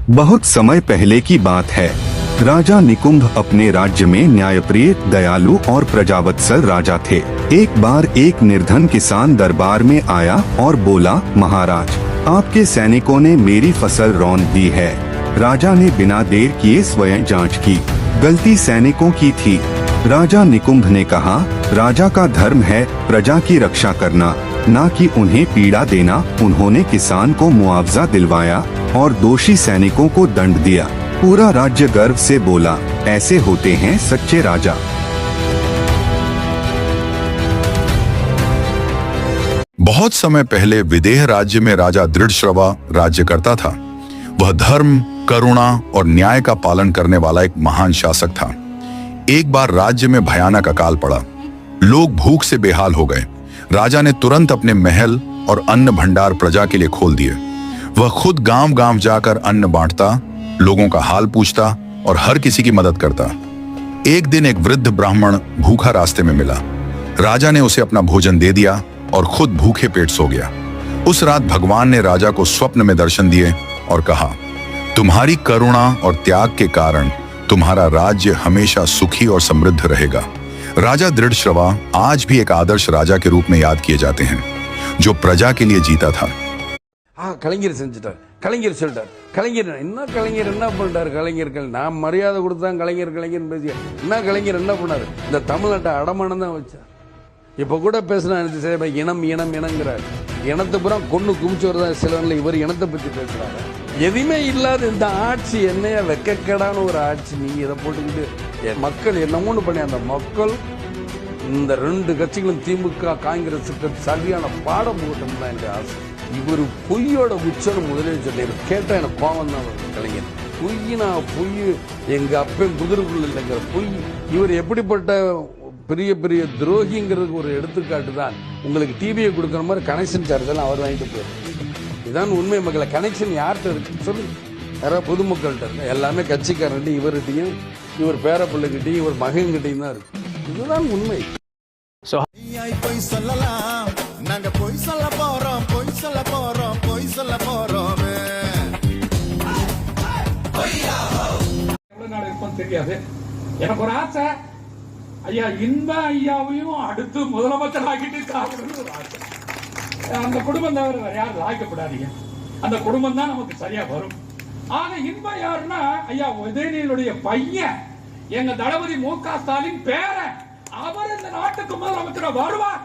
बहुत समय पहले की बात है। राजा निकुंभ अपने राज्य में न्यायप्रिय, दयालु और प्रजावत्सल राजा थे। एक बार एक निर्धन किसान दरबार में आया और बोला, महाराज, आपके सैनिकों ने मेरी फसल रौंद दी है। राजा ने बिना देर किए स्वयं जांच की। गलती सैनिकों की थी। राजा निकुंभ ने कहा, राजा का धर्म है प्रजा की रक्षा करना, न कि उन्हें पीड़ा देना। उन्होंने किसान को मुआवजा दिलवाया और दोषी सैनिकों को दंड दिया। पूरा राज्य गर्व से बोला, ऐसे होते हैं सच्चे राजा। बहुत समय पहले विदेह राज्य में राजा दृढ़श्रवा राज्य करता था। वह धर्म, करुणा और न्याय का पालन करने वाला एक महान शासक था। एक बार राज्य में भयानक अकाल पड़ा। लोग भूख से बेहाल हो गए। राजा ने तुरंत अपने महल और अन्न भंडार प्रजा के लिए खोल दिए। वह खुद गांव-गांव जाकर अन्न बांटता, लोगों का हाल पूछता और हर किसी की मदद करता। एक दिन एक वृद्ध ब्राह्मण भूखा रास्ते में मिला। राजा ने उसे अपना भोजन दे दिया और खुद भूखे पेट सो गया। उस रात भगवान ने राजा को स्वप्न में दर्शन दिए और कहा, तुम्हारी करुणा और त्याग के कारण तुम्हारा राज्य हमेशा सुखी और समृद्ध रहेगा। राजा दृढ़श्रवा आज भी एक आदर्श राजा के रूप में याद किए जाते हैं, जो प्रजा के लिए जीता था। கலைஞர் செஞ்சுட்டார், கலைஞர் சொல்லிட்டார், கலைஞர் என்ன பண்ணிட்டார்? கலைஞர்கள் நான் மரியாதை கொடுத்தான் கலைஞர் பேசிய என்ன கலைஞர் என்ன பண்ணாரு? இந்த தமிழ்நாட்டை அடமானம் தான் வச்சார். இப்ப கூட பேசினா இனங்கிறார். இனத்தை பூரா கொண்டு குமிச்சவர் தான் சிலவன்ல. இவர் இனத்தை பத்தி பேசுறாரு. எதுவுமே இல்லாத இந்த ஆட்சி என்னையா வெக்கக்கேடான ஒரு ஆட்சி. நீங்க இதை போட்டுக்கிட்டு மக்கள் என்னமோன்னு பண்ணி அந்த மக்கள் இந்த ரெண்டு கட்சிகளும் திமுக காங்கிரஸுக்கு சரியான பாடம் போட்டோம் தான் என்ற ஆசை. இவர் பொய்யோட உச்சம் முதலே சொல்லிடு கேட்டா எனக்கு கோபம் தான் வருது. கலைஞர் பொய் எங்க அப்பன் குதிரைக்குள்ள இல்லைங்கிற பொய். இவர் எப்படிப்பட்ட பெரிய பெரிய துரோகிங்கிறதுக்கு ஒரு எடுத்துக்காட்டு தான். உங்களுக்கு டிவியை கொடுக்குற மாதிரி கனெக்ஷன் சார்ஜ் எல்லாம் அவர் வாங்கிட்டு போயிரு. இதான் உண்மை. மக்களை கனெக்ஷன் யார்கிட்ட இருக்கு சொல்லு? யாராவது பொதுமக்கள்கிட்ட இருக்கு? எல்லாமே கட்சிக்காரர்கிட்டையும் இவர்கிட்டையும் இவர் பேர பிள்ளைகிட்டையும் இவர் மகன்கிட்டையும் தான் இருக்கு. இதுதான் உண்மை. நாங்க பொய் சொல்ல போறோம் தெரியாது. எனக்கு ஒரு ஆசை, ஐயா இன்ப ஐயாவையும் அடுத்து முதலமைச்சர் ஆகிட்டு ஒரு ஆசை. அந்த குடும்பம் தவிர வேற யாரும் ஆக்கப்படாதீங்க. அந்த குடும்பம் தான் நமக்கு சரியா வரும். ஆக இன்பம் யாருன்னா ஐயா உதயநிதியுடைய பையன், எங்க தளபதி மு க ஸ்டாலின் பேரன். அவர் இந்த நாட்டுக்கு முதலமைச்சர் வருவார்.